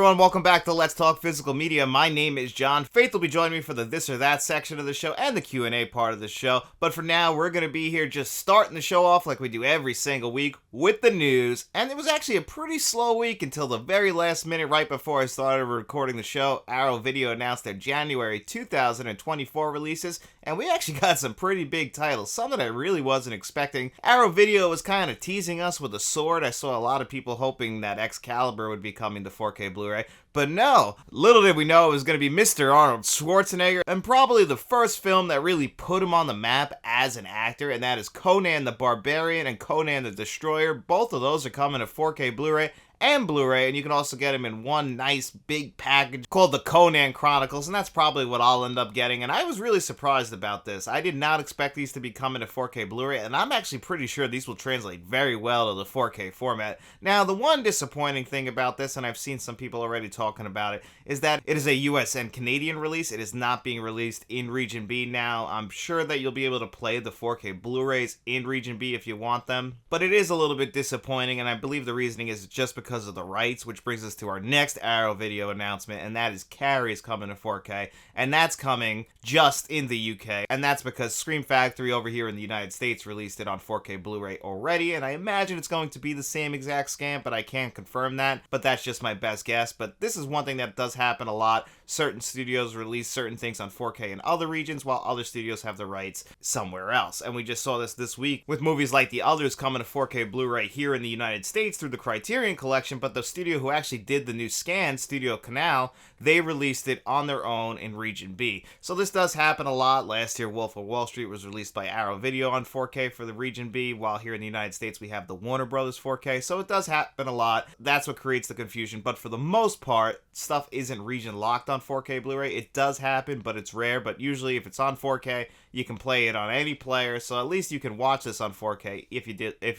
everyone, welcome back to Let's Talk Physical Media. My name is John. Faith will be joining me for the This or That section of the show and the Q&A part of the show. But for now, we're going to be here just starting the show off like we do every single week with the news. And it was actually a pretty slow week until the very last minute right before I started recording the show. Arrow Video announced their January 2024 releases, and we actually got some pretty big titles, some that I really wasn't expecting. Arrow Video was kind of teasing us with a sword. I saw a lot of people hoping that Excalibur would be coming to 4K Blu-ray, but no, little did we know it was going to be Mr. Arnold Schwarzenegger, and probably the first film that really put him on the map as an actor, and that is Conan the Barbarian and Conan the Destroyer. Both of those are coming to 4K Blu-ray and Blu-ray, and you can also get them in one nice big package called the Conan Chronicles, and that's probably what I'll end up getting. And I was really surprised about this. I did not expect these to be coming to 4K Blu-ray, and I'm actually pretty sure these will translate very well to the 4K format. Now, the one disappointing thing about this, and I've seen some people already talking about it, is that it is a US and Canadian release. It is not being released in Region B. Now, I'm sure that you'll be able to play the 4K Blu-rays in Region B if you want them, but it is a little bit disappointing, and I believe the reasoning is just because of the rights, which brings us to our next Arrow Video announcement, and that is Carrie is coming to 4K, and that's coming just in the UK, and that's because Scream Factory over here in the United States released it on 4K Blu-ray already, and I imagine it's going to be the same exact scam, but I can't confirm that, but that's just my best guess. But this is one thing that does happen a lot. Certain studios release certain things on 4K in other regions, while other studios have the rights somewhere else, and we just saw this week with movies like The Others coming to 4K Blu-ray here in the United States through the Criterion Collection, but the studio who actually did the new scan, Studio Canal, they released it on their own in Region B. So this does happen a lot. Last year, Wolf of Wall Street was released by Arrow Video on 4K for the Region B, while here in the United States we have the Warner Brothers 4K, so it does happen a lot. That's what creates the confusion, but for the most part, stuff isn't region locked on 4K Blu-ray. It does happen, but it's rare, but usually if it's on 4K, you can play it on any player, so at least you can watch this on 4K if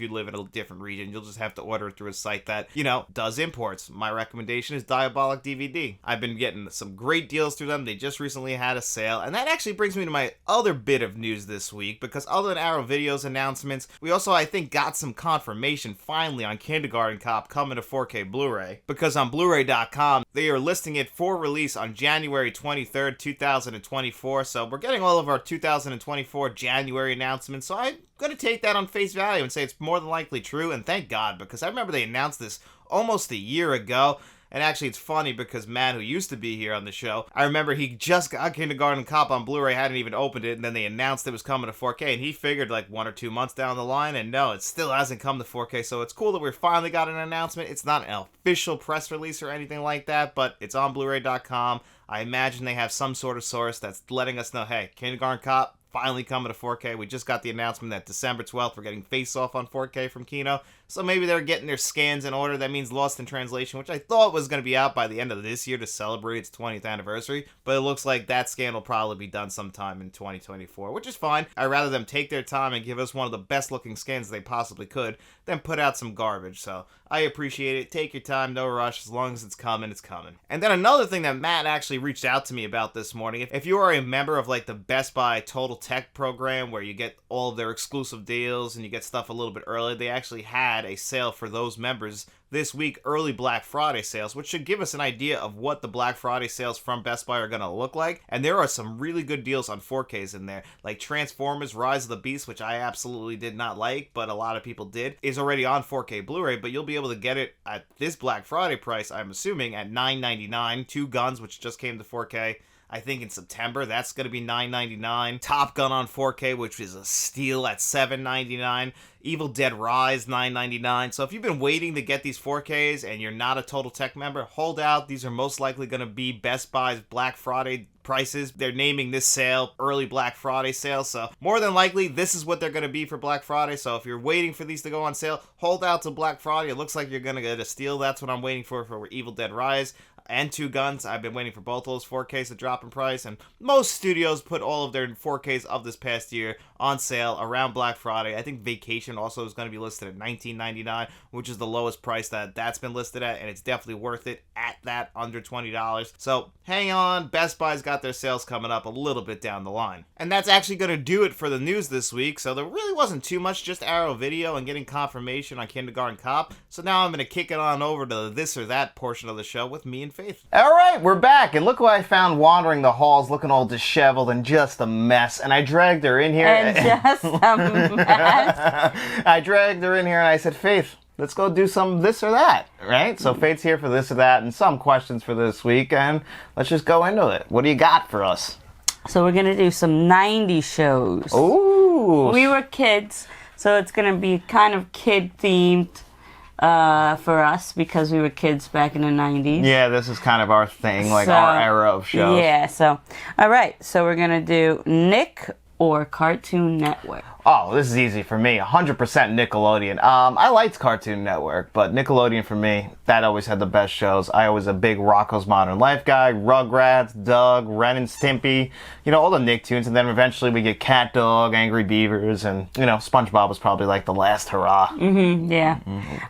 you live in a different region. You'll just have to order it through a site that, does imports. My recommendation is Diabolic DVD. I've been getting some great deals through them. They just recently had a sale, and that actually brings me to my other bit of news this week, because other than Arrow Video's announcements, we also, I think, got some confirmation finally on Kindergarten Cop coming to 4K Blu-ray, because on Blu-ray.com, they are listing it for release on January 23rd, 2024, so we're getting all of our 2024 January announcements, so I'm going to take that on face value and say it's more than likely true, and thank God, because I remember they announced this almost a year ago. And actually, it's funny because Matt, who used to be here on the show, I remember he just got Kindergarten Cop on Blu-ray, hadn't even opened it, and then they announced it was coming to 4K, and he figured like 1 or 2 months down the line, and no, it still hasn't come to 4K, so it's cool that we finally got an announcement. It's not an official press release or anything like that, but it's on Blu-ray.com. I imagine they have some sort of source that's letting us know, hey, Kindergarten Cop finally coming to 4K. We just got the announcement that December 12th we're getting Face Off on 4K from Kino. So maybe they're getting their scans in order. That means Lost in Translation, which I thought was going to be out by the end of this year to celebrate its 20th anniversary. But it looks like that scan will probably be done sometime in 2024, which is fine. I'd rather them take their time and give us one of the best looking scans they possibly could than put out some garbage. So I appreciate it. Take your time, no rush. As long as it's coming, it's coming. And then another thing that Matt actually reached out to me about this morning, if you are a member of like the Best Buy Total Tech program where you get all of their exclusive deals and you get stuff a little bit early, they actually had a sale for those members this week, early Black Friday sales, which should give us an idea of what the Black Friday sales from Best Buy are going to look like. And there are some really good deals on 4Ks in there, like Transformers Rise of the Beast, which I absolutely did not like, but a lot of people did, is already on 4K Blu-ray, but you'll be able to get it at this Black Friday price, I'm assuming, at $9.99. Two Guns, which just came to 4K, I think in September, that's going to be $9.99. Top Gun on 4K, which is a steal at $7.99. Evil Dead Rise, $9.99. So if you've been waiting to get these 4Ks and you're not a Total Tech member, hold out. These are most likely going to be Best Buy's Black Friday prices. They're naming this sale early Black Friday sale, so more than likely this is what they're going to be for Black Friday. So if you're waiting for these to go on sale, hold out till Black Friday. It looks like you're going to get a steal. That's what I'm waiting for Evil Dead Rise and Two Guns. I've been waiting for both those 4Ks to drop in price, and most studios put all of their 4Ks of this past year on sale around Black Friday. I think Vacation also is going to be listed at $19.99, which is the lowest price that's been listed at, and it's definitely worth it at that, under $20. So hang on, Best Buy's got got their sales coming up a little bit down the line. And that's actually going to do it for the news this week, so there really wasn't too much, just Arrow Video and getting confirmation on Kindergarten Cop. So now I'm going to kick it on over to the This or That portion of the show with me and Faith. Alright, we're back, and look who I found wandering the halls looking all disheveled and just a mess. And I dragged her in here. And just a mess. I dragged her in here and I said, Faith, let's go do some this or that, right? So Faith's here for this or that and some questions for this week, and let's just go into it. What do you got for us? So we're going to do some 90s shows. Ooh. We were kids, so it's going to be kind of kid-themed for us because we were kids back in the 90s. Yeah, this is kind of our thing, like our era of shows. Yeah, so, all right. So we're going to do Nick or Cartoon Network. Oh, this is easy for me. 100% Nickelodeon. I liked Cartoon Network, but Nickelodeon for me, that always had the best shows. I was a big Rocko's Modern Life guy, Rugrats, Doug, Ren and Stimpy, all the Nicktoons, and then eventually we get Cat Dog, Angry Beavers, and, SpongeBob was probably like the last hurrah. Yeah.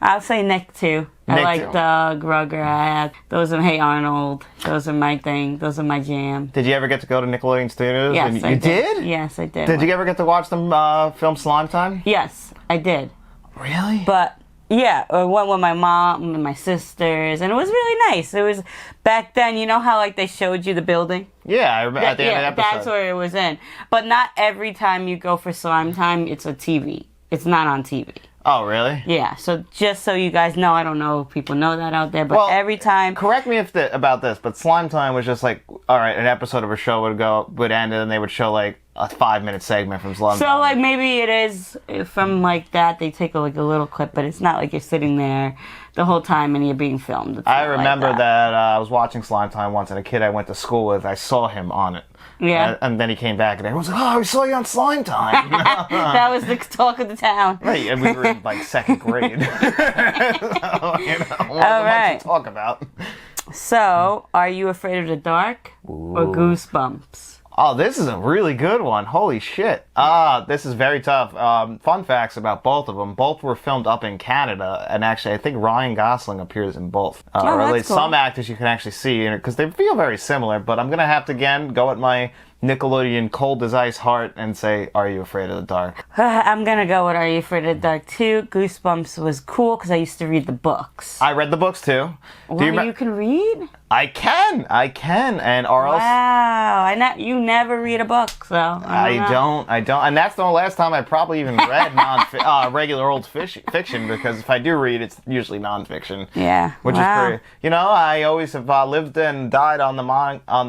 I'll say Nick too. I like Doug, Rugrats. Those are Hey Arnold. Those are my thing. Those are my jam. Did you ever get to go to Nickelodeon Studios? Yes, I did. Yes, I did. Did you ever get to watch them film Slime Time? Yes, I did. Really? But yeah, I went with my mom and my sisters, and it was really nice. It was back then. You know how like they showed you the building? Yeah, I remember at the end of the episode. That's where it was in. But not every time you go for Slime Time, it's a TV. It's not on TV. Oh, really? Yeah, so just so you guys know, I don't know if people know that out there, but every time... Correct me about this, but Slime Time was just like, alright, an episode of a show would end, and then they would show like a 5-minute segment from Slime Time. So like maybe it is from like that, they take like a little clip, but it's not like you're sitting there the whole time and you're being filmed. I remember that I was watching Slime Time once, and a kid I went to school with, I saw him on it. Yeah. And then he came back, and everyone was like, oh, we saw you on Slime Time. That was the talk of the town. Right, and we were in like 2nd grade. So, all right. to talk about. So, are you afraid of the dark or Goosebumps? Oh, this is a really good one. Holy shit. This is very tough. Fun facts about both of them. Both were filmed up in Canada, and actually I think Ryan Gosling appears in both. Or at least some actors you can actually see in it, because they feel very similar, but I'm going to have to, again, go at my Nickelodeon cold as ice heart and say, Are You Afraid of the Dark? I'm going to go with Are You Afraid of the Dark too. Goosebumps was cool because I used to read the books. I read the books too. You can read? I can, and or else... Wow, you never read a book, so... I don't, and that's the last time I probably even read regular old fiction, because if I do read, it's usually nonfiction. Yeah, which is pretty... I always have lived and died on the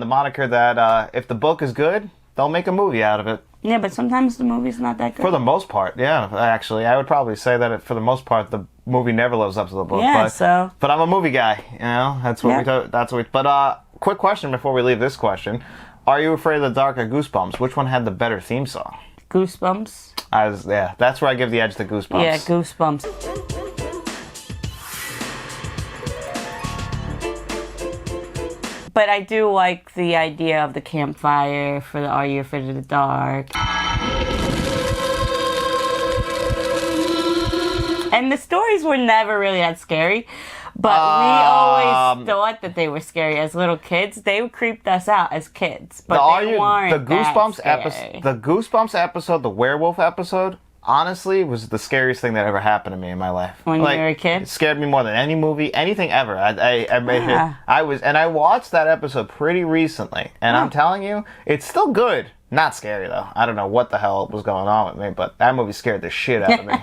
moniker that if the book is good, they'll make a movie out of it. Yeah, but sometimes the movie's not that good. For the most part, yeah. Actually, I would probably say that for the most part, the movie never lives up to the book. Yeah, but I'm a movie guy. That's what we. But quick question before we leave this question: Are You Afraid of the Dark or Goosebumps? Which one had the better theme song? Goosebumps. That's where I give the edge to Goosebumps. Yeah, Goosebumps. But I do like the idea of the campfire for the Are You Afraid of the Dark. And the stories were never really that scary. But we always thought that they were scary as little kids. They creeped us out as kids. But they weren't the Goosebumps episode, the werewolf episode, honestly, was the scariest thing that ever happened to me in my life. When you were a kid? It scared me more than any movie, anything ever. I watched that episode pretty recently, and I'm telling you, it's still good. Not scary, though. I don't know what the hell was going on with me, but that movie scared the shit out of me.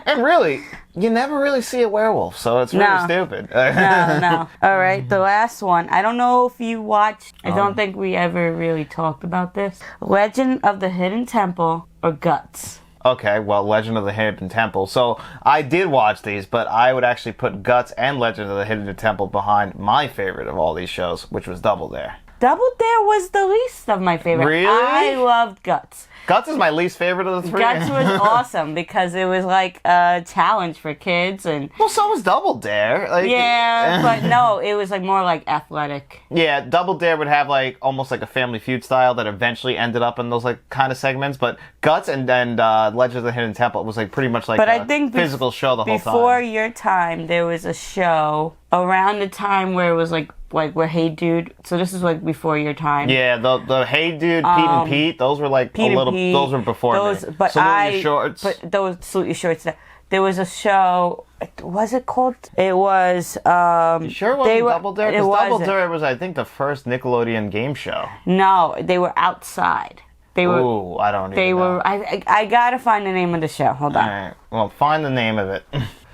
And really, you never really see a werewolf, so it's really stupid. No. All right, the last one. I don't know if you watched. I don't think we ever really talked about this. Legend of the Hidden Temple or Guts? Okay, well, Legend of the Hidden Temple. So, I did watch these, but I would actually put Guts and Legend of the Hidden Temple behind my favorite of all these shows, which was Double Dare. Double Dare was the least of my favorite. Really? I loved Guts. Guts is my least favorite of the three. Guts was awesome because it was like a challenge for kids, and well, so was Double Dare. But no, it was like more like athletic. Yeah, Double Dare would have like almost like a Family Feud style that eventually ended up in those like kind of segments. But Guts and Legend of the Hidden Temple was like pretty much like I think physical show the whole time. Before your time, there was a show around the time where it was like like where Hey Dude. So this is like before your time. Yeah, the Hey Dude, Pete and Pete, those were like Pete a little. Pete, those were before those, me. But Salute Your Shorts. But those Salute Your Shorts. There was a show. Was it called? It was. You sure it wasn't Double Dare? Because Double wasn't. Dare was, I think, the first Nickelodeon game show. No, they were outside. They were. Ooh, I don't even They know. were. I gotta find the name of the show. Hold on. All right. Well, find the name of it.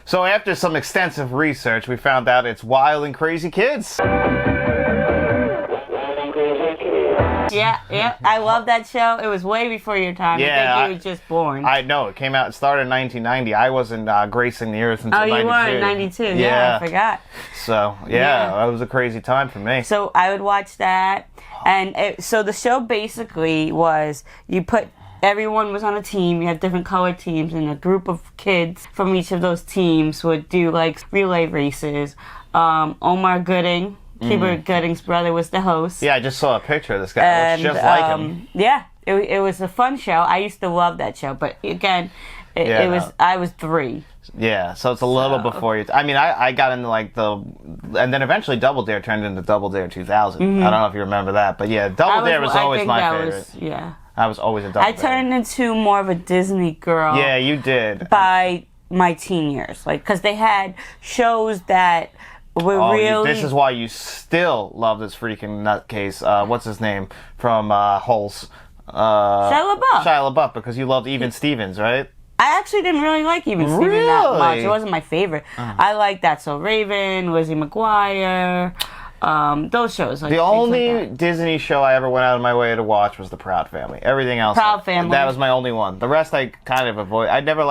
So after some extensive research, we found out it's Wild and Crazy Kids. Yeah. I love that show. It was way before your time. Yeah, I think you were just born. I know. It came out. It started in 1990. I wasn't gracing the earth until 92. Oh, you were in 92. Yeah, I forgot. So, yeah, that was a crazy time for me. So I would watch that. And so the show basically was everyone was on a team. You had different colored teams, and a group of kids from each of those teams would do like relay races. Omar Gooding, Cuba Gooding's brother, was the host. Yeah, I just saw a picture of this guy. It looks just like him. Yeah, it was a fun show. I used to love that show, but again, I was 3. Yeah, so it's a little before you. I mean, I got into like and then eventually Double Dare turned into Double Dare 2000. I don't know if you remember that, but yeah, Double Dare was always my favorite. I was always a Double Dare. I turned into more of a Disney girl. Yeah, you did. By my teen years, like, because they had shows that were really. This is why you still love this freaking nutcase. What's his name from Holes? Shia LaBeouf. Shia LaBeouf, because you loved Even Stevens, right? I actually didn't really like Even Stevens that much. It wasn't my favorite. I liked That's So Raven, Lizzie McGuire, those shows. Like, the only Disney show I ever went out of my way to watch was The Proud Family. Everything else, Proud Family. That was my only one. The rest I kind of avoid. I never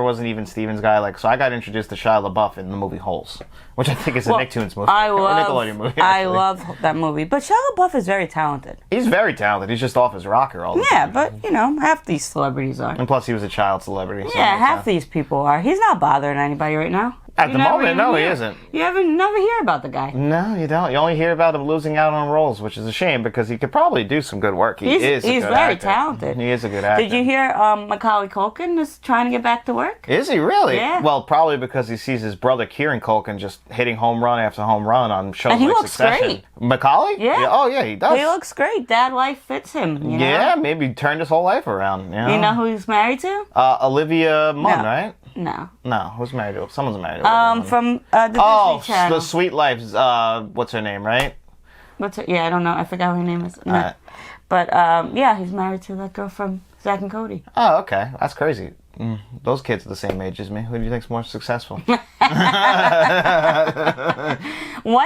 was an Even Stevens guy. So I got introduced to Shia LaBeouf in the movie Holes, which I think is a Nicktoons movie. Nickelodeon movie. I love that movie. But Shia LaBeouf is very talented. He's very talented. He's just off his rocker all the time. Yeah, but half these celebrities are. And plus, he was a child celebrity. So yeah, half these people are. He's not bothering anybody right now. At the moment, no, he isn't. You never hear about the guy. No, you don't. You only hear about him losing out on roles, which is a shame because he could probably do some good work. He's very talented. He is a good actor. Did you hear Macaulay Culkin is trying to get back to work? Is he really? Yeah. Well, probably because he sees his brother Kieran Culkin just hitting home run after home run on shows and he like looks Succession. Great. Macaulay? Yeah. Oh, yeah, he does. He looks great. Dad life fits him. Yeah, maybe turned his whole life around. You know who he's married to? Olivia Munn, right? No. No, who's married to? Someone's married to. From the Disney Channel. The Sweet Life. What's her name, right? Yeah, I don't know. I forgot what her name is. No. But yeah, he's married to that girl from Zack and Cody. Oh, okay. That's crazy. Those kids are the same age as me. Who do you think's more successful? One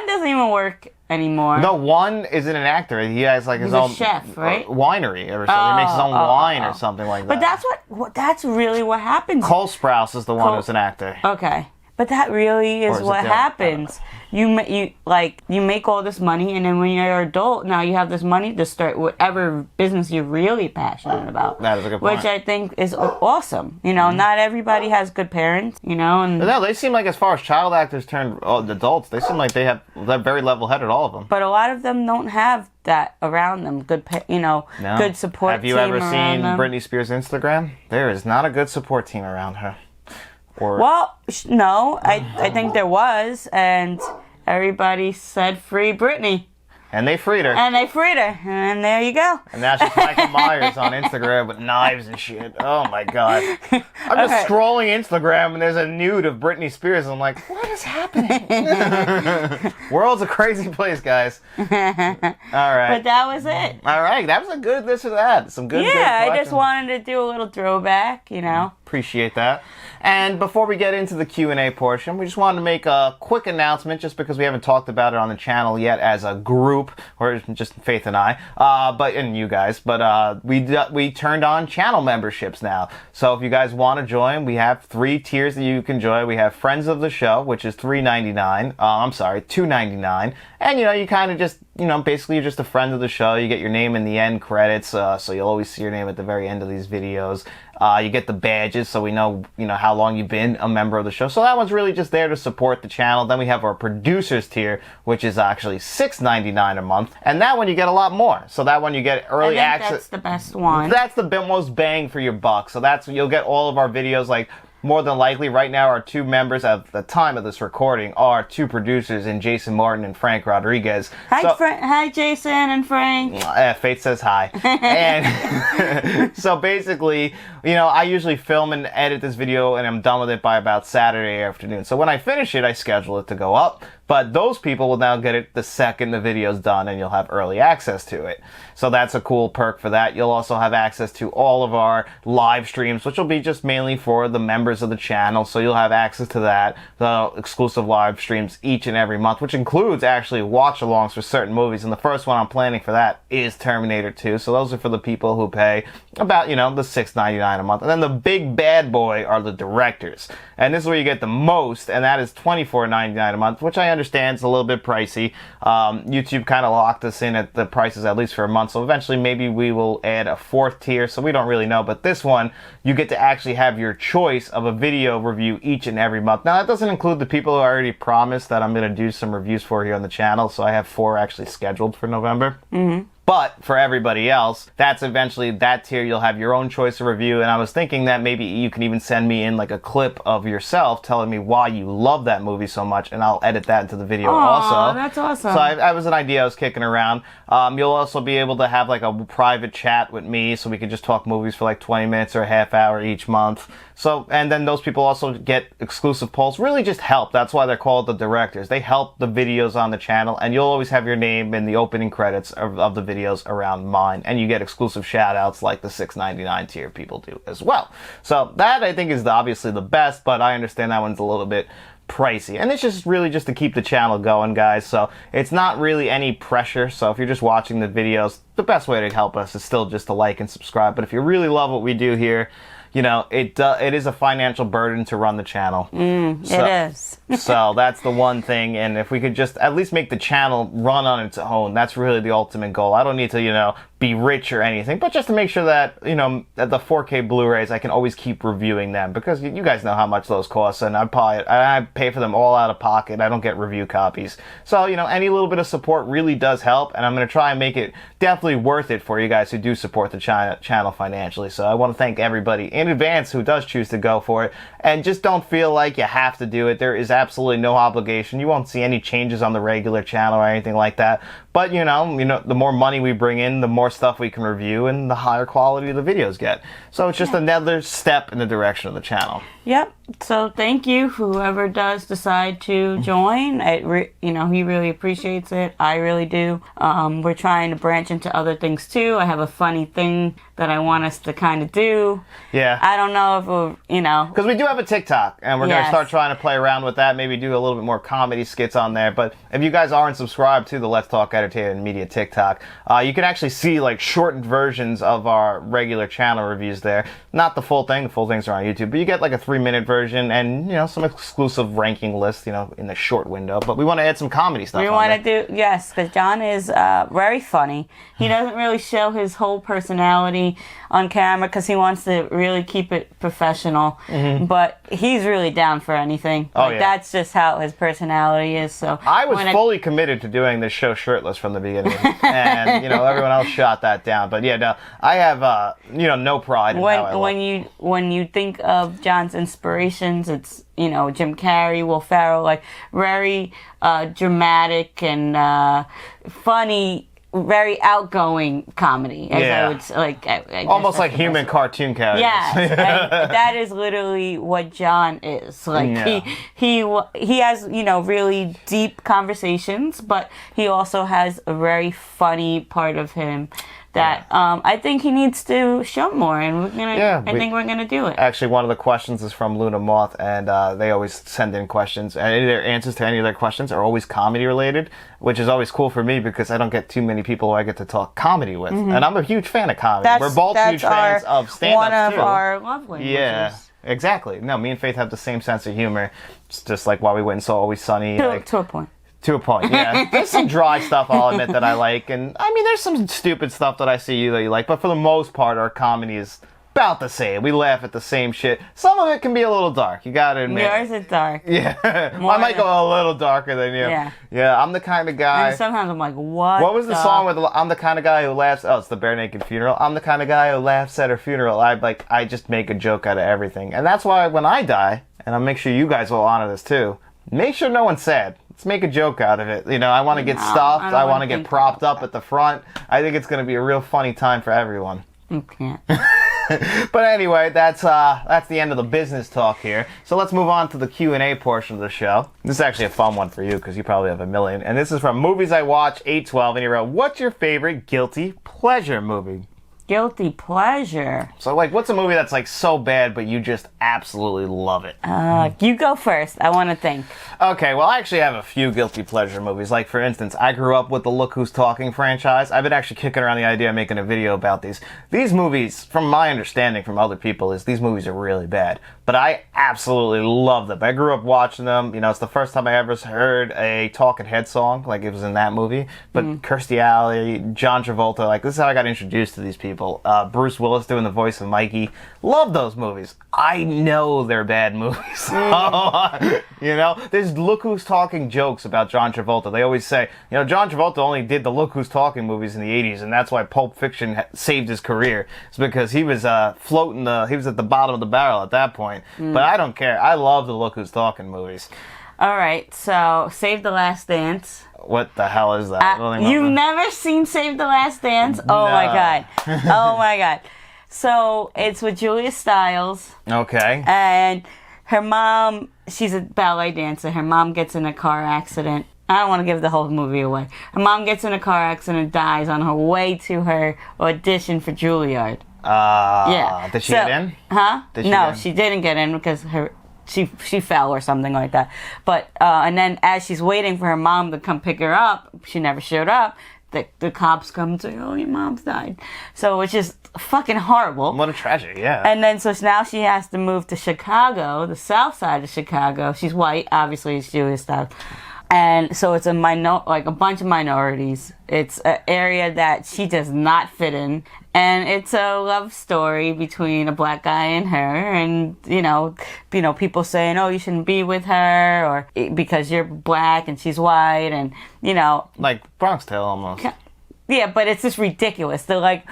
doesn't even work anymore. No, one isn't an actor. He has like his own chef, right? Winery or something. He makes his own wine or something like that. But that's really what happens. Cole Sprouse is the one who's an actor. Okay. But that really is what happens. You make all this money, and then when you're an adult, now you have this money to start whatever business you're really passionate about. That is a good point. Which I think is awesome. Not everybody has good parents. And no, they seem like as far as child actors turned adults, they seem like they're very level-headed, all of them. But a lot of them don't have that around them. Good, good support. Have you ever seen Britney Spears' Instagram? There is not a good support team around her. No, I think there was, and everybody said free Britney. And they freed her. And and there you go. And now she's Michael Myers on Instagram with knives and shit. Oh my god. I'm just scrolling Instagram and there's a nude of Britney Spears. I'm like, what is happening? World's a crazy place, guys. All right. But that was it. All right. That was a good this or that. Some good. Yeah, I just wanted to do a little throwback, Appreciate that. And before we get into the Q&A portion, we just wanted to make a quick announcement just because we haven't talked about it on the channel yet as a group, or just Faith and I, and you guys, but we turned on channel memberships now. So if you guys want to join, we have 3 tiers that you can join. We have Friends of the Show, which is $2.99. And, you kind of just, basically you're just a friend of the show. You get your name in the end credits, so you'll always see your name at the very end of these videos. You get the badges, so we know, how long you've been a member of the show. So that one's really just there to support the channel. Then we have our producers tier, which is actually $6.99 a month. And that one you get a lot more. So that one you get early access. That's the best one. That's the most bang for your buck. So you'll get all of our videos like more than likely, right now, our 2 members at the time of this recording are 2 producers in Jason Martin and Frank Rodriguez. Hi, Jason and Frank. Faith says hi. And so basically, I usually film and edit this video and I'm done with it by about Saturday afternoon. So when I finish it, I schedule it to go up. But those people will now get it the second the video's done, and you'll have early access to it. So that's a cool perk for that. You'll also have access to all of our live streams, which will be just mainly for the members of the channel. So you'll have access to that, the exclusive live streams each and every month, which includes actually watch-alongs for certain movies. And the first one I'm planning for that is Terminator 2. So those are for the people who pay about, the $6.99 a month. And then the big bad boy are the directors. And this is where you get the most, and that is $24.99 a month, which I understand is a little bit pricey. YouTube kind of locked us in at the prices at least for a month, so eventually maybe we will add a 4th tier, so we don't really know. But this one, you get to actually have your choice of a video review each and every month. Now, that doesn't include the people who I already promised that I'm going to do some reviews for here on the channel, so I have 4 actually scheduled for November. Mm-hmm. But for everybody else, that's eventually that tier. You'll have your own choice of review. And I was thinking that maybe you can even send me in like a clip of yourself telling me why you love that movie so much. And I'll edit that into the video also. That's awesome. So that was an idea I was kicking around. You'll also be able to have like a private chat with me so we can just talk movies for like 20 minutes or a half hour each month. So, and then those people also get exclusive polls, really just help. That's why they're called the directors. They help the videos on the channel, and you'll always have your name in the opening credits of the videos around mine, and you get exclusive shout outs like the $6.99 tier people do as well. So that I think is obviously the best, but I understand that one's a little bit pricey, and it's just really just to keep the channel going, guys. So it's not really any pressure. So if you're just watching the videos, the best way to help us is still just to like and subscribe. But if you really love what we do here, it is a financial burden to run the channel. It is. So that's the one thing, and if we could just at least make the channel run on its own, that's really the ultimate goal. I don't need to, be rich or anything, but just to make sure that, that the 4K Blu-rays, I can always keep reviewing them, because you guys know how much those cost, and I pay for them all out of pocket. I don't get review copies. So, any little bit of support really does help, and I'm going to try and make it definitely worth it for you guys who do support the channel financially. So I want to thank everybody in advance who does choose to go for it, and just don't feel like you have to do it. There is absolutely no obligation. You won't see any changes on the regular channel or anything like that. But, the more money we bring in, the more stuff we can review, and the higher quality the videos get. So it's just another step in the direction of the channel. Yep. So thank you, whoever does decide to join. He really appreciates it. I really do. We're trying to branch into other things too. I have a funny thing that I want us to kind of do. Yeah. I don't know if we'll, because we do have a TikTok, and we're going to start trying to play around with that. Maybe do a little bit more comedy skits on there. But if you guys aren't subscribed to the Let's Talk Entertainment Media TikTok, you can actually see like shortened versions of our regular channel reviews there. Not the full thing. The full things are on YouTube, but you get like a 3-minute version and some exclusive ranking lists, in the short window. But we want to add some comedy stuff. We want to do because John is very funny. He doesn't really show his whole personality on camera because he wants to really keep it professional. Mm-hmm. But he's really down for anything. That's just how his personality is. So I was fully committed to doing this show shirtless from the beginning, and everyone else shot that down. But I have no pride in how I look. When you think of John's inspirations, it's Jim Carrey, Will Ferrell, like very dramatic and funny, very outgoing comedy. I would I almost like human cartoon characters. Yeah, that is literally what John is. He has really deep conversations, but he also has a very funny part of him that I think he needs to show more, and I think we're gonna do it. Actually, one of the questions is from Luna Moth, and they always send in questions, and their answers to any of their questions are always comedy related, which is always cool for me because I don't get too many people who I get to talk comedy with, and I'm a huge fan of comedy. We're both huge fans of stand-up too. One of our love languages. Yeah. Exactly. No, me and Faith have the same sense of humor. It's just like why we went and saw Always Sunny. To a point. To a point, yeah. There's some dry stuff, I'll admit, that I like. And, there's some stupid stuff that I see that you like. But for the most part, our comedy is about the same. We laugh at the same shit. Some of it can be a little dark. You gotta admit. Yours is dark. Yeah. I might go a little darker than you. Yeah. Yeah, I'm the kind of guy. And sometimes I'm like, what? What was the song with I'm the kind of guy who laughs? Oh, it's the Bare Naked Funeral. I'm the kind of guy who laughs at her funeral. I just make a joke out of everything. And that's why when I die, and I'll make sure you guys will honor this too, make sure no one's sad. Let's make a joke out of it. You know, I want to get stuffed. I want to get propped up at the front. I think it's going to be a real funny time for everyone. You can't. But anyway, that's the end of the business talk here. So let's move on to the Q&A portion of the show. This is actually a fun one for you because you probably have a million. And this is from Movies I Watch 812. And he wrote, what's your favorite guilty pleasure movie? Guilty pleasure. So, like, what's a movie that's, like, so bad, but you just absolutely love it? You go first. I want to think. Okay, well, I actually have a few guilty pleasure movies. Like, for instance, I grew up with the Look Who's Talking franchise. I've been actually kicking around the idea of making a video about these. These movies, from my understanding from other people, is these movies are really bad. But I absolutely love them. I grew up watching them. You know, it's the first time I ever heard a Talking Head song, like it was in that movie. But Kirstie Alley, John Travolta, like, this is how I got introduced to these people. Bruce Willis doing the voice of Mikey. Love those movies. I know they're bad movies. You know, there's Look Who's Talking jokes about John Travolta. They always say, you know, John Travolta only did the Look Who's Talking movies in the 80s, and that's why Pulp Fiction saved his career. It's because he was he was at the bottom of the barrel at that point. But I don't care. I love the Look Who's Talking movies. All right, so Save the Last Dance. What the hell is that? You've never seen Save the Last Dance? Oh, my God. Oh, my God. So, it's with Julia Stiles. Okay. And her mom, she's a ballet dancer. Her mom gets in a car accident. I don't want to give the whole movie away. Her mom gets in a car accident, dies on her way to her audition for Juilliard. Yeah. Did she get in? Huh? She didn't get in because she fell or something like that. But and then as she's waiting for her mom to come pick her up, she never showed up. The cops come and say, "Oh, your mom's died." So it's just fucking horrible. What a tragedy, yeah. And then so now she has to move to Chicago, the south side of Chicago. She's white, obviously it's Jewish stuff. And so it's a bunch of minorities. It's an area that she does not fit in. And it's a love story between a black guy and her. And, you know, people saying, oh, you shouldn't be with her or because you're black and she's white. And, you know. Like Bronx Tale almost. Yeah, but it's just ridiculous. They're like,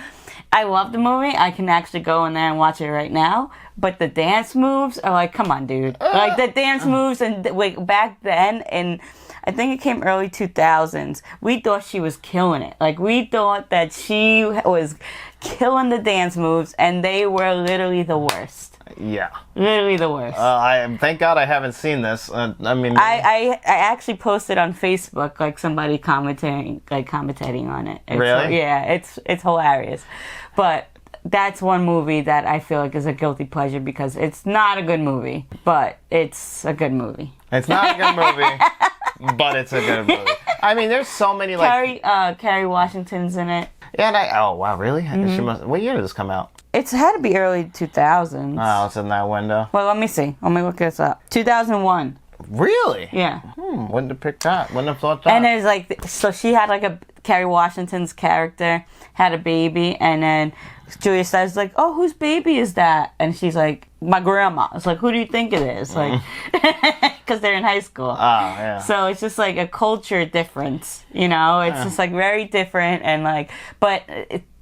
I love the movie. I can actually go in there and watch it right now. But the dance moves are like, come on, dude. Like the dance moves and like back then and I think it came early 2000s. We thought she was killing it. Like, we thought that she was killing the dance moves, and they were literally the worst. Yeah. Literally the worst. Thank God I haven't seen this. I mean... I actually posted on Facebook, like, somebody commentating on it. Really? Yeah, it's hilarious. But that's one movie that I feel like is a guilty pleasure because it's not a good movie, but it's a good movie. It's not a good movie, but it's a good movie. I mean, there's so many, like... Carrie Washington's in it. Yeah, and oh, wow, really? Mm-hmm. What year did this come out? It's had to be early 2000s. Oh, it's in that window. Well, let me see. Let me look this up. 2001. Really? Yeah. Wouldn't have picked that. Wouldn't have thought that. And there's like, so she had like Carrie Washington's character had a baby, and then Julia Stiles is like, oh, whose baby is that? And she's like, my grandma. It's like, who do you think it is? Like, because they're in high school. Oh, yeah. So it's just like a culture difference, you know? It's just like very different, and like, but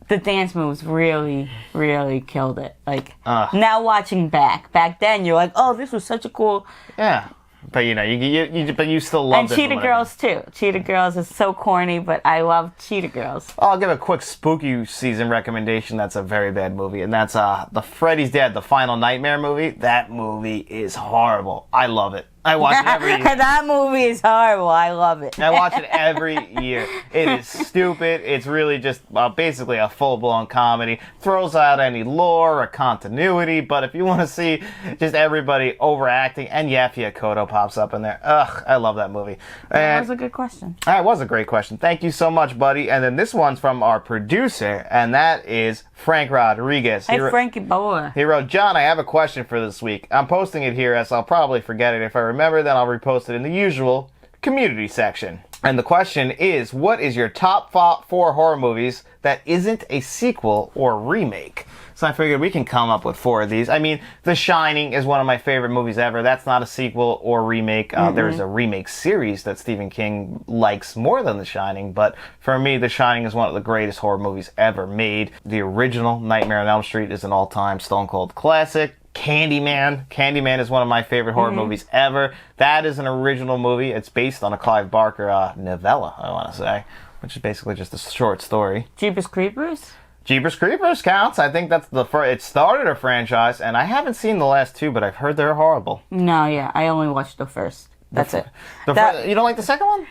the dance moves really, really killed it. Like, now watching back then, you're like, oh, this was such a cool... Yeah. But you know, but you still love it. And Cheetah Girls too. Cheetah Girls is so corny, but I love Cheetah Girls. I'll give a quick spooky season recommendation. That's a very bad movie, and that's the Freddy's Dead, the Final Nightmare movie. That movie is horrible. I love it. I watch it every year. That movie is horrible. I love it. I watch it every year. It is stupid. It's really just basically a full-blown comedy. Throws out any lore or continuity, but if you want to see just everybody overacting, and Yapia Koto pops up in there. Ugh, I love that movie. That was a good question. That was a great question. Thank you so much, buddy. And then this one's from our producer, and that is Frank Rodriguez. Hey, Frankie boy. He wrote, John, I have a question for this week. I'm posting it here as I'll probably forget it. If I remember, then I'll repost it in the usual community section. And the question is, what is your top 4 horror movies that isn't a sequel or remake? So I figured we can come up with 4 of these. I mean, The Shining is one of my favorite movies ever. That's not a sequel or remake. There's a remake series that Stephen King likes more than The Shining, but for me, The Shining is one of the greatest horror movies ever made. The original Nightmare on Elm Street is an all-time stone cold classic. Candyman is one of my favorite horror movies ever. That is an original movie. It's based on a Clive Barker novella, I want to say, which is basically just a short story. Jeepers Creepers? Jeepers Creepers counts. I think that's the first. It started a franchise, and I haven't seen the last 2, but I've heard they're horrible. No, yeah, I only watched the first. That's it. You don't like the second one?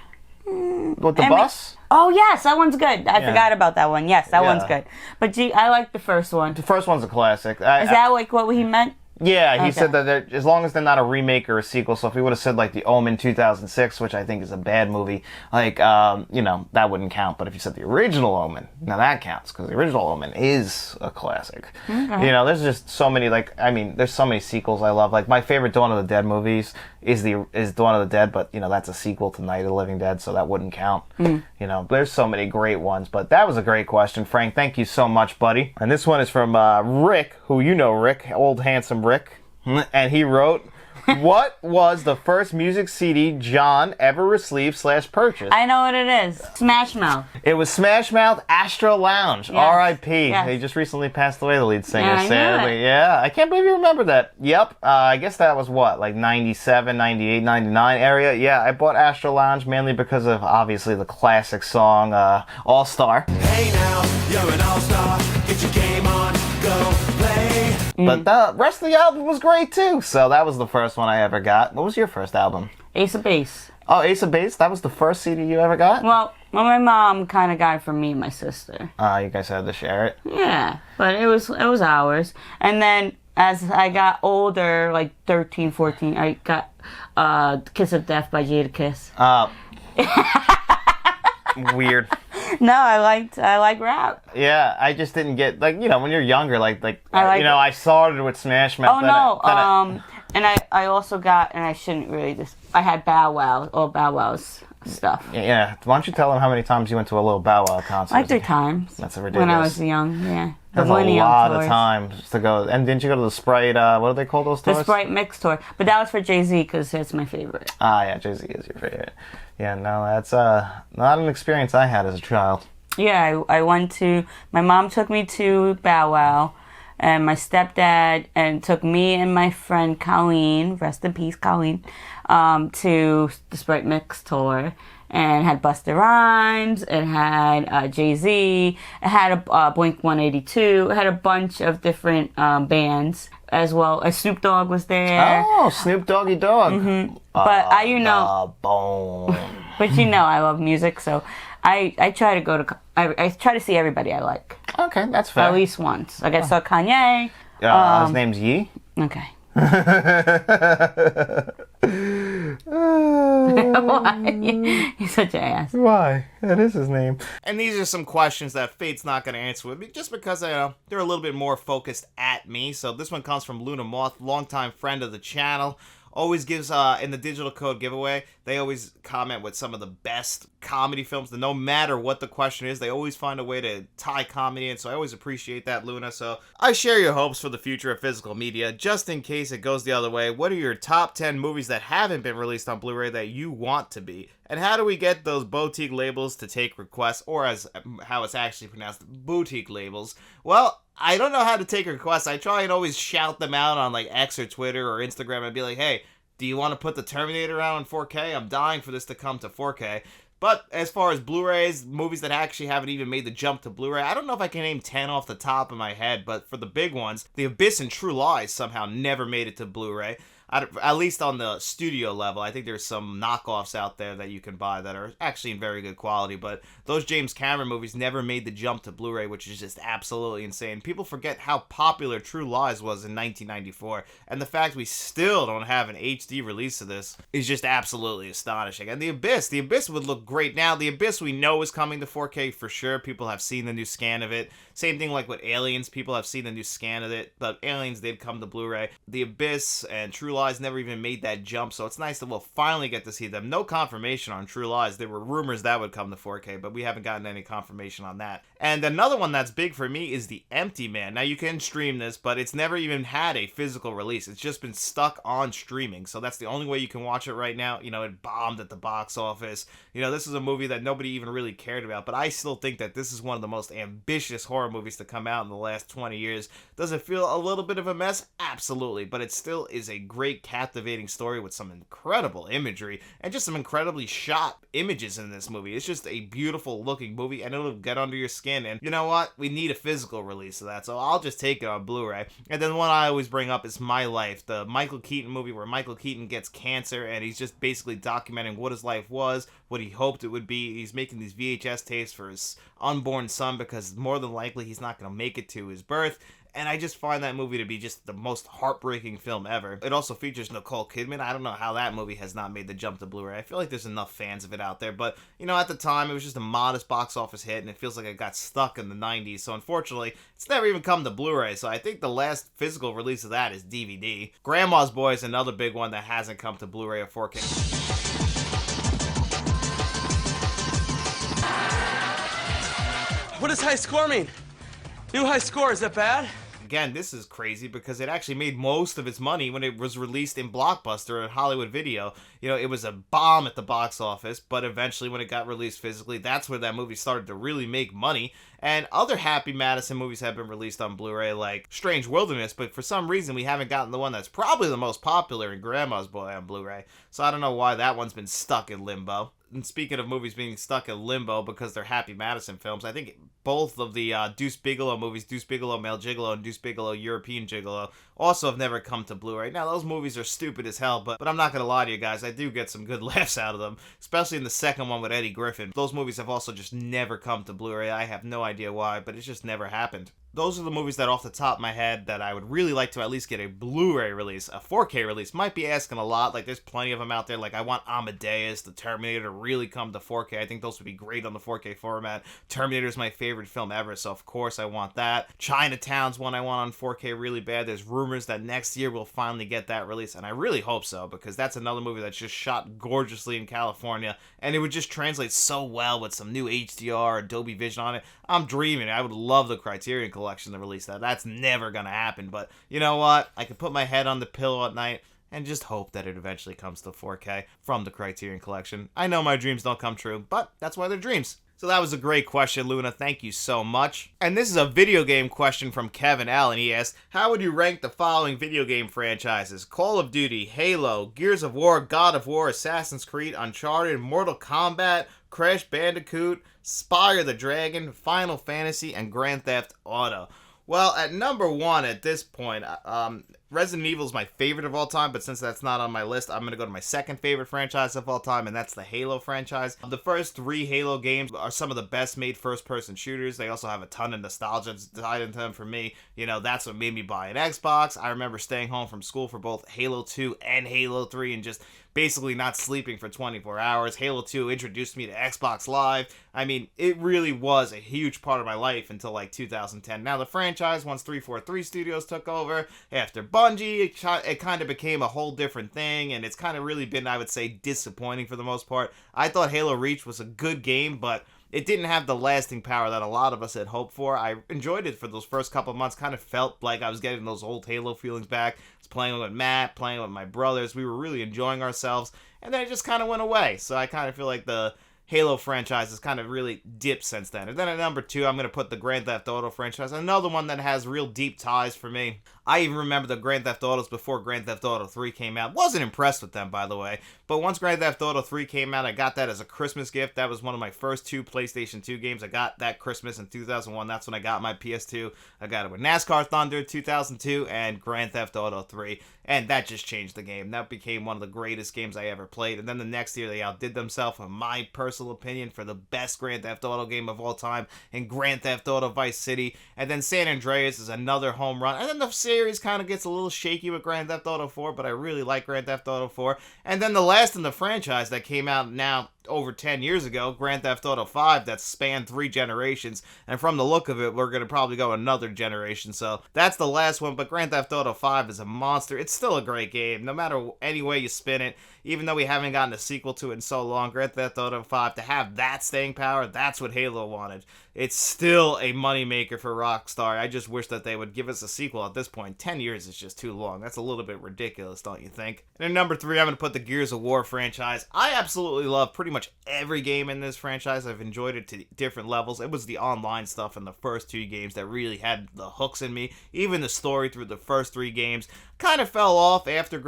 With the bus? Oh, yes, that one's good. I forgot about that one. Yes, that one's good. But I like the first one. The first one's a classic. Is that like what he meant? Yeah, he said that as long as they're not a remake or a sequel, so if he would have said like The Omen 2006, which I think is a bad movie, like, that wouldn't count. But if you said the original Omen, now that counts, because the original Omen is a classic. Okay. There's just so many, there's so many sequels I love. Like, my favorite Dawn of the Dead movies is Dawn of the Dead, but, that's a sequel to Night of the Living Dead, so that wouldn't count. There's so many great ones, but that was a great question. Frank, thank you so much, buddy. And this one is from Rick, who you know Rick, old handsome Rick, and he wrote, what was the first music CD John ever received/purchased? I know what it is. Smash Mouth. It was Smash Mouth Astro Lounge. Yes. R.I.P. Yes. He just recently passed away, the lead singer, yeah, sadly. Yeah, I can't believe you remember that. Yep. I guess that was what, like 97, 98, 99 area? Yeah, I bought Astro Lounge mainly because of, obviously, the classic song, All-Star. Hey now, you're an all-star. Get your game on, go play. But the rest of the album was great, too. So that was the first one I ever got. What was your first album? Ace of Base. Oh, Ace of Base? That was the first CD you ever got? Well, my mom kind of got it from me and my sister. You guys had to share it? Yeah, but it was ours. And then as I got older, like 13, 14, I got Kiss of Death by Jadakiss. Weird. No, I like rap. Yeah, I just didn't get, when you're younger, I started with Smash Mouth. Oh, no, and I also got, and I shouldn't really I had Bow Wow, all Bow Wow's stuff. Yeah, why don't you tell them how many times you went to a little Bow Wow concert? Like 3 times. That's ridiculous. When I was young, yeah. That's a lot of times to go. And didn't you go to the Sprite, what do they call those tours? The Sprite Mix Tour. But that was for Jay-Z, because it's my favorite. Yeah, Jay-Z is your favorite. Yeah, no, that's not an experience I had as a child. Yeah, I went to, my mom took me to Bow Wow, and my stepdad took me and my friend Colleen, rest in peace Colleen, to the Sprite Mix Tour. And it had Busta Rhymes, it had Jay-Z, it had a Blink 182, it had a bunch of different bands, as well as Snoop Dogg was there. Oh, Snoop Doggy Dogg. Mm-hmm. But I love music, so I try to go to, I try to see everybody I like. Okay, that's fair. At least once. Like I saw Kanye. His name's Yee? Okay. Why? He's such an ass. Why? That is his name. And these are some questions that Fate's not going to answer with me, just because they're a little bit more focused at me. So this one comes from Luna Moth, longtime friend of the channel. Always gives, in the digital code giveaway, they always comment with some of the best comedy films. No matter what the question is, they always find a way to tie comedy in. So I always appreciate that, Luna. So I share your hopes for the future of physical media. Just in case it goes the other way, what are your top 10 movies that haven't been released on Blu-ray that you want to be? And how do we get those boutique labels to take requests, or as how it's actually pronounced, boutique labels? Well, I don't know how to take requests. I try and always shout them out on like X or Twitter or Instagram and be like, hey, do you want to put the Terminator out on 4K? I'm dying for this to come to 4K. But as far as Blu-rays, movies that actually haven't even made the jump to Blu-ray, I don't know if I can name 10 off the top of my head, but for the big ones, The Abyss and True Lies somehow never made it to Blu-ray. At least on the studio level. I think there's some knockoffs out there that you can buy that are actually in very good quality, but those James Cameron movies never made the jump to Blu-ray, which is just absolutely insane. People forget how popular True Lies was in 1994, and the fact we still don't have an HD release of this is just absolutely astonishing. And The Abyss would look great now. The Abyss we know is coming to 4K for sure. People have seen the new scan of it. Same thing like with Aliens. People have seen the new scan of it, but Aliens did come to Blu-ray. The Abyss and True Lies never even made that jump, so it's nice that we'll finally get to see them. No confirmation on True Lies. There were rumors that would come to 4K, but we haven't gotten any confirmation on that. And another one that's big for me is The Empty Man. Now, you can stream this, but it's never even had a physical release. It's just been stuck on streaming, so that's the only way you can watch it right now. You know, it bombed at the box office. You know, this is a movie that nobody even really cared about, but I still think that this is one of the most ambitious horror movies to come out in the last 20 years. Does it feel a little bit of a mess? Absolutely, but it still is a great, captivating story with some incredible imagery and just some incredibly shot images in this movie. It's just a beautiful looking movie, and it'll get under your skin. And you know what? We need a physical release of that, so I'll just take it on Blu-ray. And then one I always bring up is My Life, the Michael Keaton movie where Michael Keaton gets cancer and he's just basically documenting what his life was, what he hoped it would be. He's making these VHS tapes for his unborn son because more than likely he's not going to make it to his birth. And I just find that movie to be just the most heartbreaking film ever. It also features Nicole Kidman. I don't know how that movie has not made the jump to Blu-ray. I feel like there's enough fans of it out there. But, you know, at the time, it was just a modest box office hit, and it feels like it got stuck in the 90s. So, unfortunately, it's never even come to Blu-ray. So, I think the last physical release of that is DVD. Grandma's Boy is another big one that hasn't come to Blu-ray or 4K. What does high score mean? New high score, is that bad? Again, this is crazy because it actually made most of its money when it was released in Blockbuster at Hollywood Video. You know, it was a bomb at the box office, but eventually when it got released physically, that's where that movie started to really make money. And other Happy Madison movies have been released on Blu-ray, like Strange Wilderness, but for some reason we haven't gotten the one that's probably the most popular in Grandma's Boy on Blu-ray. So I don't know why that one's been stuck in limbo. And speaking of movies being stuck in limbo because they're Happy Madison films, I think both of the Deuce Bigalow movies, Deuce Bigalow Male Gigolo and Deuce Bigalow European Gigolo, also have never come to Blu-ray. Now, those movies are stupid as hell, but I'm not going to lie to you guys, I do get some good laughs out of them, especially in the second one with Eddie Griffin. Those movies have also just never come to Blu-ray. I have no idea why, but it's just never happened. Those are the movies that off the top of my head that I would really like to at least get a Blu-ray release. A 4K release might be asking a lot. Like, there's plenty of them out there. Like, I want Amadeus, the Terminator to really come to 4K. I think those would be great on the 4K format. Terminator's my favorite film ever, so of course I want that. Chinatown's one I want on 4K really bad. There's rumors that next year we'll finally get that release, and I really hope so, because that's another movie that's just shot gorgeously in California, and it would just translate so well with some new HDR, Adobe Vision on it. I'm dreaming. I would love the Criterion Collection to release that. That's never gonna happen, but you know what? I can put my head on the pillow at night and just hope that it eventually comes to 4K from the Criterion Collection. I know my dreams don't come true, but that's why they're dreams. So that was a great question, Luna. Thank you so much. And this is a video game question from Kevin L. And he asked, how would you rank the following video game franchises? Call of Duty, Halo, Gears of War, God of War, Assassin's Creed, Uncharted, Mortal Kombat, Crash Bandicoot, Spyro the Dragon, Final Fantasy, and Grand Theft Auto. Well, at number one at this point, Resident Evil is my favorite of all time, but since that's not on my list, I'm going to go to my second favorite franchise of all time, and that's the Halo franchise. The first 3 Halo games are some of the best made first-person shooters. They also have a ton of nostalgia tied into them for me. You know, that's what made me buy an Xbox. I remember staying home from school for both Halo 2 and Halo 3 and just basically not sleeping for 24 hours. Halo 2 introduced me to Xbox Live. I mean, it really was a huge part of my life until like 2010. Now the franchise, once 343 Studios took over, after Bungie, it kind of became a whole different thing, and it's kind of really been, I would say, disappointing for the most part. I thought Halo Reach was a good game, but it didn't have the lasting power that a lot of us had hoped for. I enjoyed it for those first couple of months, kind of felt like I was getting those old Halo feelings back. I was playing with Matt, playing with my brothers. We were really enjoying ourselves, and then it just kind of went away. So I kind of feel like the Halo franchise has kind of really dipped since then. And then at number 2, I'm going to put the Grand Theft Auto franchise, another one that has real deep ties for me. I even remember the Grand Theft Autos before Grand Theft Auto 3 came out. Wasn't impressed with them, by the way. But once Grand Theft Auto 3 came out, I got that as a Christmas gift. That was one of my first 2 PlayStation 2 games. I got that Christmas in 2001. That's when I got my PS2. I got it with NASCAR Thunder 2002 and Grand Theft Auto 3. And that just changed the game. That became one of the greatest games I ever played. And then the next year, they outdid themselves, in my personal opinion, for the best Grand Theft Auto game of all time in Grand Theft Auto Vice City. And then San Andreas is another home run. And then the series series kind of gets a little shaky with Grand Theft Auto 4, but I really like Grand Theft Auto 4. And then the last in the franchise that came out now over 10 years ago, Grand Theft Auto 5, that spanned 3 generations, and from the look of it, we're going to probably go another generation, so that's the last one. But Grand Theft Auto 5 is a monster. It's still a great game, no matter any way you spin it. Even though we haven't gotten a sequel to it in so long, Grand Theft Auto 5, to have that staying power, that's what Halo wanted. It's still a moneymaker for Rockstar. I just wish that they would give us a sequel at this point. 10 years is just too long. That's a little bit ridiculous, don't you think? And at number 3, I'm going to put the Gears of War franchise. I absolutely love pretty much every game in this franchise. I've enjoyed it to different levels. It was the online stuff in the first 2 games that really had the hooks in me. Even the story through the first 3 games kind of fell off after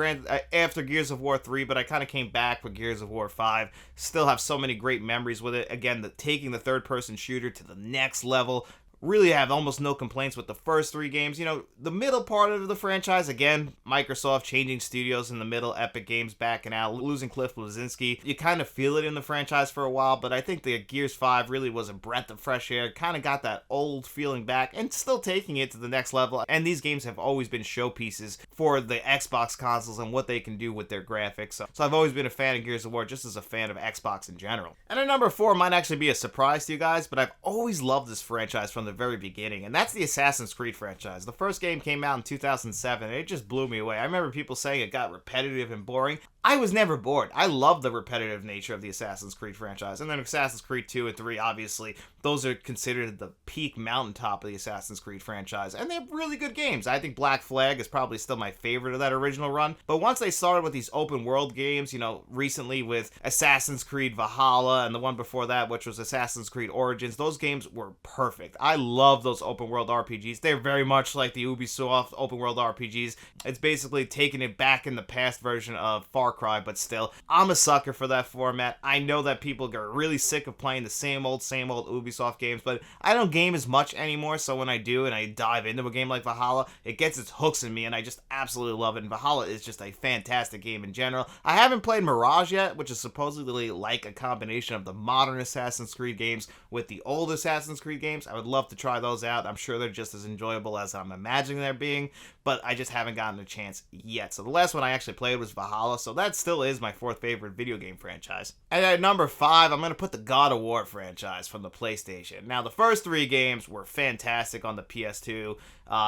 Gears of War 3, but I kind of came back with Gears of War 5. Still have so many great memories with it. Again, taking the third-person shooter to the next level. Really have almost no complaints with the first 3 games. You know, the middle part of the franchise, again, Microsoft changing studios in the middle, Epic Games backing out, losing Cliff Bleszinski. You kind of feel it in the franchise for a while, but I think the Gears 5 really was a breath of fresh air, kind of got that old feeling back, and still taking it to the next level. And these games have always been showpieces for the Xbox consoles and what they can do with their graphics. So I've always been a fan of Gears of War, just as a fan of Xbox in general. And at number 4 might actually be a surprise to you guys, but I've always loved this franchise from the very beginning, and that's the Assassin's Creed franchise. The first game came out in 2007, and it just blew me away. I remember people saying it got repetitive and boring. I was never bored. I love the repetitive nature of the Assassin's Creed franchise. And then Assassin's Creed 2 and 3, obviously, those are considered the peak mountaintop of the Assassin's Creed franchise. And they're really good games. I think Black Flag is probably still my favorite of that original run. But once they started with these open world games, you know, recently with Assassin's Creed Valhalla and the one before that, which was Assassin's Creed Origins, those games were perfect. I love those open world RPGs. They're very much like the Ubisoft open world RPGs. It's basically taking it back in the past version of Far Cry, but still, I'm a sucker for that format. I know that people get really sick of playing the same old Ubisoft games, but I don't game as much anymore, so when I do and I dive into a game like Valhalla, it gets its hooks in me, and I just absolutely love it, and Valhalla is just a fantastic game in general. I haven't played Mirage yet, which is supposedly like a combination of the modern Assassin's Creed games with the old Assassin's Creed games. I would love to try those out. I'm sure they're just as enjoyable as I'm imagining they're being, but I just haven't gotten a chance yet. So the last one I actually played was Valhalla, so that still is my 4th favorite video game franchise. And at number 5, I'm going to put the God of War franchise from the PlayStation. Now, the first 3 games were fantastic on the PS2.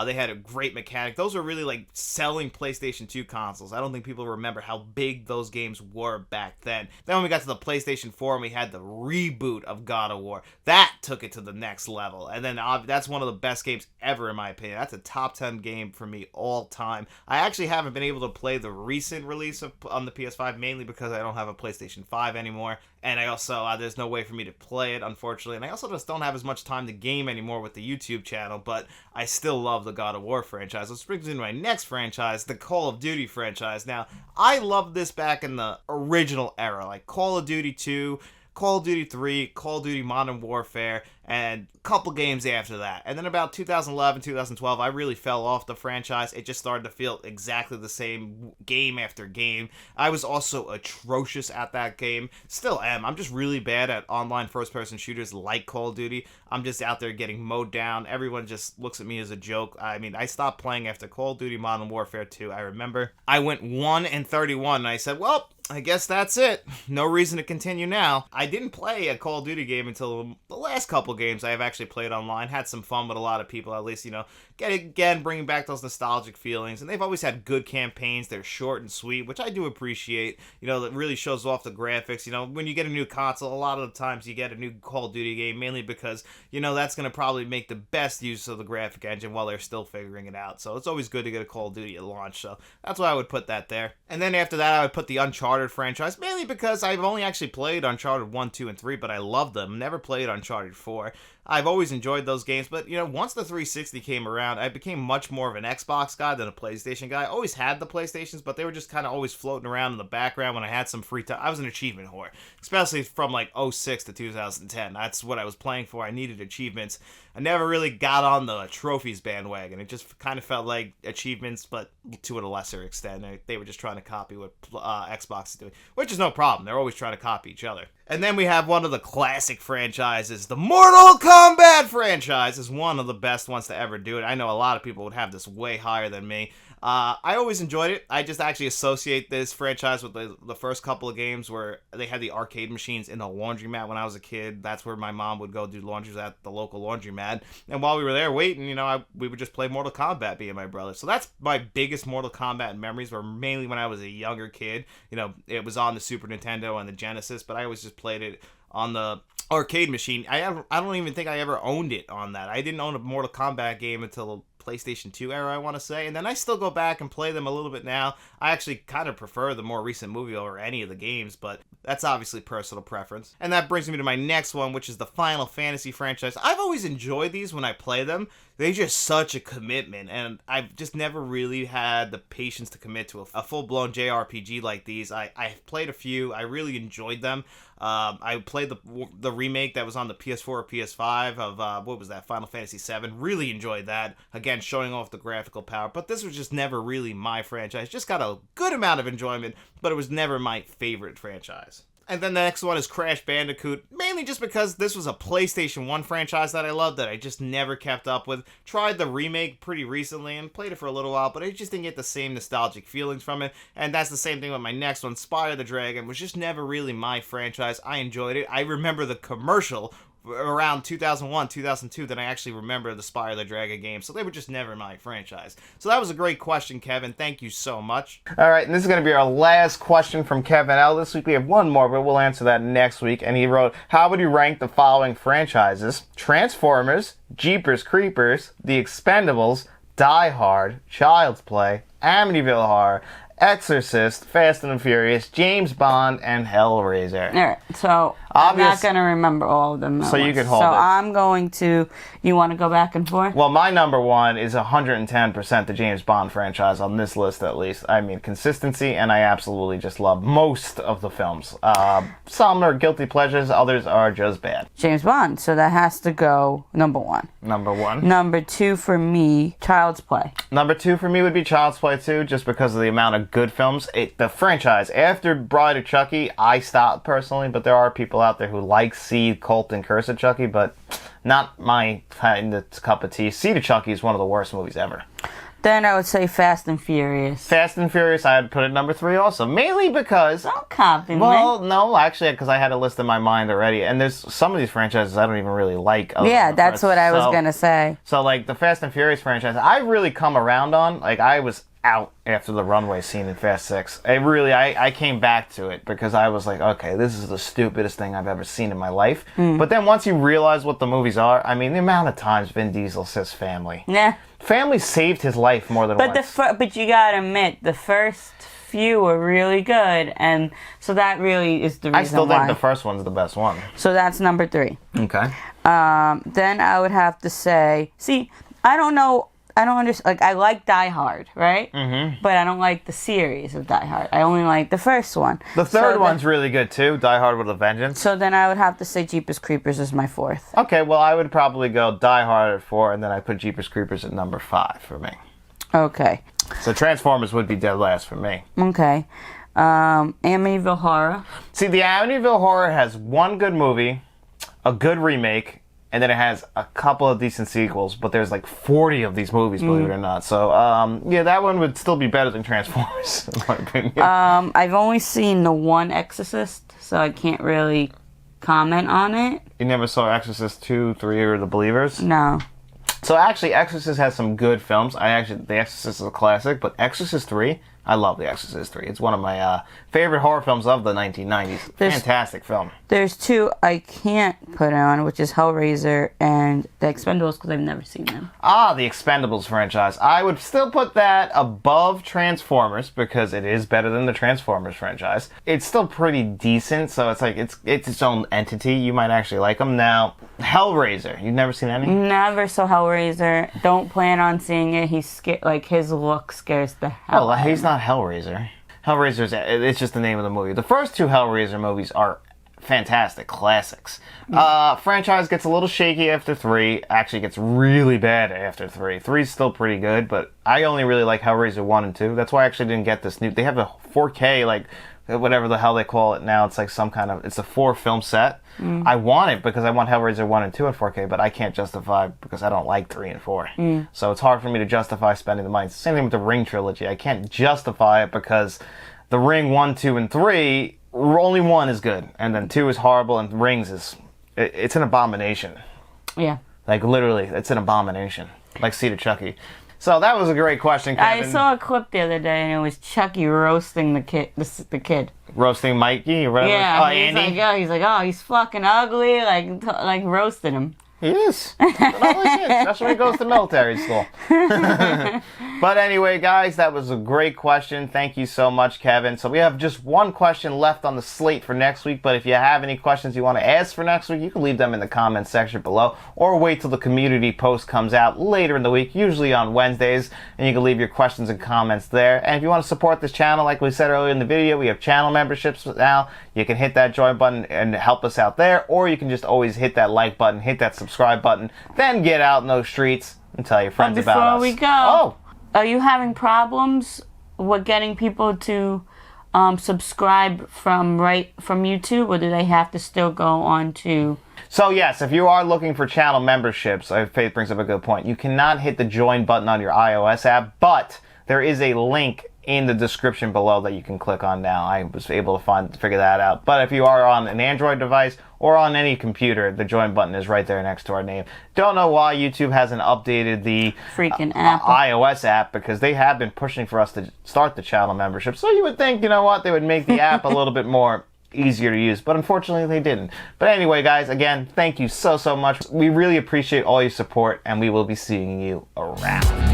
They had a great mechanic. Those were really like selling PlayStation 2 consoles. I don't think people remember how big those games were back then. Then when we got to the PlayStation 4 and we had the reboot of God of War, that took it to the next level. And then that's one of the best games ever, in my opinion. That's a top 10 game for me all time. I actually haven't been able to play the recent release on the PS5, mainly because I don't have a PlayStation 5 anymore. And I also, there's no way for me to play it, unfortunately. And I also just don't have as much time to game anymore with the YouTube channel, but I still love the God of War franchise. Which brings me to my next franchise, the Call of Duty franchise. Now, I loved this back in the original era, like Call of Duty 2, Call of Duty 3, Call of Duty Modern Warfare, and a couple games after that. And then about 2011, 2012, I really fell off the franchise. It just started to feel exactly the same game after game. I was also atrocious at that game. Still am. I'm just really bad at online first-person shooters like Call of Duty. I'm just out there getting mowed down. Everyone just looks at me as a joke. I mean, I stopped playing after Call of Duty Modern Warfare 2. I remember I went 1-31, and I said, well, I guess that's it. No reason to continue now. I didn't play a Call of Duty game until the last couple games I have actually played online. Had some fun with a lot of people, at least, you know, bringing back those nostalgic feelings. And they've always had good campaigns. They're short and sweet, which I do appreciate. You know, that really shows off the graphics. You know, when you get a new console, a lot of the times you get a new Call of Duty game, mainly because, you know, that's going to probably make the best use of the graphic engine while they're still figuring it out. So it's always good to get a Call of Duty at launch. So that's why I would put that there. And then after that, I would put the Uncharted franchise, mainly because I've only actually played Uncharted 1, 2, and 3, but I love them. Never played Uncharted 4. I've always enjoyed those games, but, you know, once the 360 came around, I became much more of an Xbox guy than a PlayStation guy. I always had the PlayStations, but they were just kind of always floating around in the background when I had some free time. I was an achievement whore, especially from, like, 06 to 2010. That's what I was playing for. I needed achievements. I never really got on the trophies bandwagon. It just kind of felt like achievements, but to a lesser extent. They were just trying to copy what Xbox is doing, which is no problem. They're always trying to copy each other. And then we have one of the classic franchises. The Mortal Kombat franchise is one of the best ones to ever do it. I know a lot of people would have this way higher than me. I always enjoyed it. I just actually associate this franchise with the first couple of games where they had the arcade machines in the laundromat when I was a kid. That's where my mom would go do laundries at the local laundromat. And while we were there waiting, we would just play Mortal Kombat, me and my brother. So that's my biggest Mortal Kombat memories, were mainly when I was a younger kid. It was on the Super Nintendo and the Genesis, but I always just played it on the arcade machine. I don't even think I ever owned it on that. I didn't own a Mortal Kombat game until PlayStation 2 era, I want to say, and then I still go back and play them a little bit now. I actually kind of prefer the more recent movie over any of the games, but that's obviously personal preference. And that brings me to my next one, which is the Final Fantasy franchise. I've always enjoyed these when I play them. They're just such a commitment, and I've just never really had the patience to commit to a full-blown JRPG like these. I've played a few. I really enjoyed them. I played the remake that was on the PS4 or PS5 of, what was that, Final Fantasy VII. Really enjoyed that. Again, showing off the graphical power. But this was just never really my franchise. Just got a good amount of enjoyment, but it was never my favorite franchise. And then the next one is Crash Bandicoot, mainly just because this was a PlayStation 1 franchise that I loved that I just never kept up with. Tried the remake pretty recently and played it for a little while, but I just didn't get the same nostalgic feelings from it. And that's the same thing with my next one, Spyro the Dragon, was just never really my franchise. I enjoyed it. I remember the commercial around 2001, 2002, that I actually remember the Spyro the Dragon game, so they were just never my franchise. So that was a great question, Kevin. Thank you so much. All right, and this is going to be our last question from Kevin L. This week we have one more, but we'll answer that next week. And he wrote, how would you rank the following franchises? Transformers, Jeepers Creepers, The Expendables, Die Hard, Child's Play, Amityville Horror, Exorcist, Fast and Furious, James Bond, and Hellraiser. All right, so I'm not going to remember all of them. So you can hold it. So I'm going to, you want to go back and forth? Well, my number one is 110% the James Bond franchise on this list, at least. I mean, consistency, and I absolutely just love most of the films. Some are guilty pleasures, others are just bad. James Bond, so that has to go number one. Number one. Number two for me, Child's Play. Number two for me would be Child's Play 2, just because of the amount of good films. The franchise, after Bride of Chucky, I stopped personally, but there are people out there who like Seed, Cult, and Curse of Chucky, but not my kind of cup of tea. Seed of Chucky is one of the worst movies ever. Then I would say Fast and Furious. Fast and Furious, I'd put it number 3 also. Mainly because... Don't compliment. Well, no, actually, because I had a list in my mind already. And there's some of these franchises I don't even really like. Yeah, that's what I was going to say. So, like, the Fast and Furious franchise, I've really come around on. Like, I was out after the runway scene in Fast 6. I came back to it because I was like, okay, this is the stupidest thing I've ever seen in my life. But then once you realize what the movies are, I mean, the amount of times Vin Diesel says family. Yeah. Family saved his life more than once. But you gotta admit, the first few were really good, and so that really is the reason why. I still think the first one's the best one. So that's number 3. Okay. Then I would have to say, I don't know. I don't understand. Like, I like Die Hard, right? Mm-hmm. But I don't like the series of Die Hard. I only like the first one. The third one's really good, too. Die Hard with a Vengeance. So then I would have to say Jeepers Creepers is my 4th. Okay, well, I would probably go Die Hard at 4, and then I put Jeepers Creepers at number 5 for me. Okay. So Transformers would be dead last for me. Okay. Amityville Horror. See, the Amityville Horror has one good movie, a good remake, and then it has a couple of decent sequels, but there's like 40 of these movies, believe it or not. So, yeah, that one would still be better than Transformers, in my opinion. I've only seen the one Exorcist, so I can't really comment on it. You never saw Exorcist 2, 3, or The Believers? No. So, actually, Exorcist has some good films. The Exorcist is a classic, but Exorcist 3... I love The Exorcist 3. It's one of my favorite horror films of the 1990s. Fantastic film. There's 2 I can't put on, which is Hellraiser and The Expendables, because I've never seen them. The Expendables franchise. I would still put that above Transformers, because it is better than the Transformers franchise. It's still pretty decent, so it's like it's its own entity. You might actually like them. Now, Hellraiser. You've never seen any? Never saw Hellraiser. Don't plan on seeing it. He's scared. Like, his look scares the hell out of me. He's not Hellraiser. Hellraiser's, it's just the name of the movie. The first 2 Hellraiser movies are fantastic classics. Franchise gets a little shaky after 3. Actually gets really bad after 3. 3's still pretty good, but I only really like Hellraiser 1 and 2. That's why I actually didn't get this new. They have a 4K, like, whatever the hell they call it now. It's like some kind of, it's a 4-film set. I want it because I want Hellraiser 1 and 2 in 4K, but I can't justify because I don't like 3 and 4. So it's hard for me to justify spending the money. It's the same thing with the Ring trilogy. I can't justify it because the Ring 1, 2, and 3, only 1 is good, and then 2 is horrible, and Rings is, it's an abomination. Yeah. Like, literally, it's an abomination. Like Seed of Chucky. So that was a great question, Kevin. I saw a clip the other day, and it was Chucky roasting the kid. Roasting Mikey or whatever. Yeah, Oh, he's Andy? he's like, oh, he's fucking ugly, like roasting him. He is. Especially when he goes to military school. But anyway, guys, that was a great question. Thank you so much, Kevin. So we have just one question left on the slate for next week. But if you have any questions you want to ask for next week, you can leave them in the comments section below. Or wait till the community post comes out later in the week, usually on Wednesdays. And you can leave your questions and comments there. And if you want to support this channel, like we said earlier in the video, we have channel memberships now. You can hit that join button and help us out there. Or you can just always hit that like button, hit that subscribe button, then get out in those streets and tell your friends about us. Before we go, are you having problems with getting people to subscribe from YouTube, or do they have to still go on to? So yes, if you are looking for channel memberships, Faith brings up a good point. You cannot hit the join button on your iOS app, but there is a link in the description below that you can click on now. I was able to figure that out. But if you are on an Android device or on any computer, the join button is right there next to our name. Don't know why YouTube hasn't updated the freaking iOS app, because they have been pushing for us to start the channel membership. So you would think, you know what, they would make the app a little bit more easier to use, but unfortunately they didn't. But anyway, guys, again, thank you so much. We really appreciate all your support, and we will be seeing you around.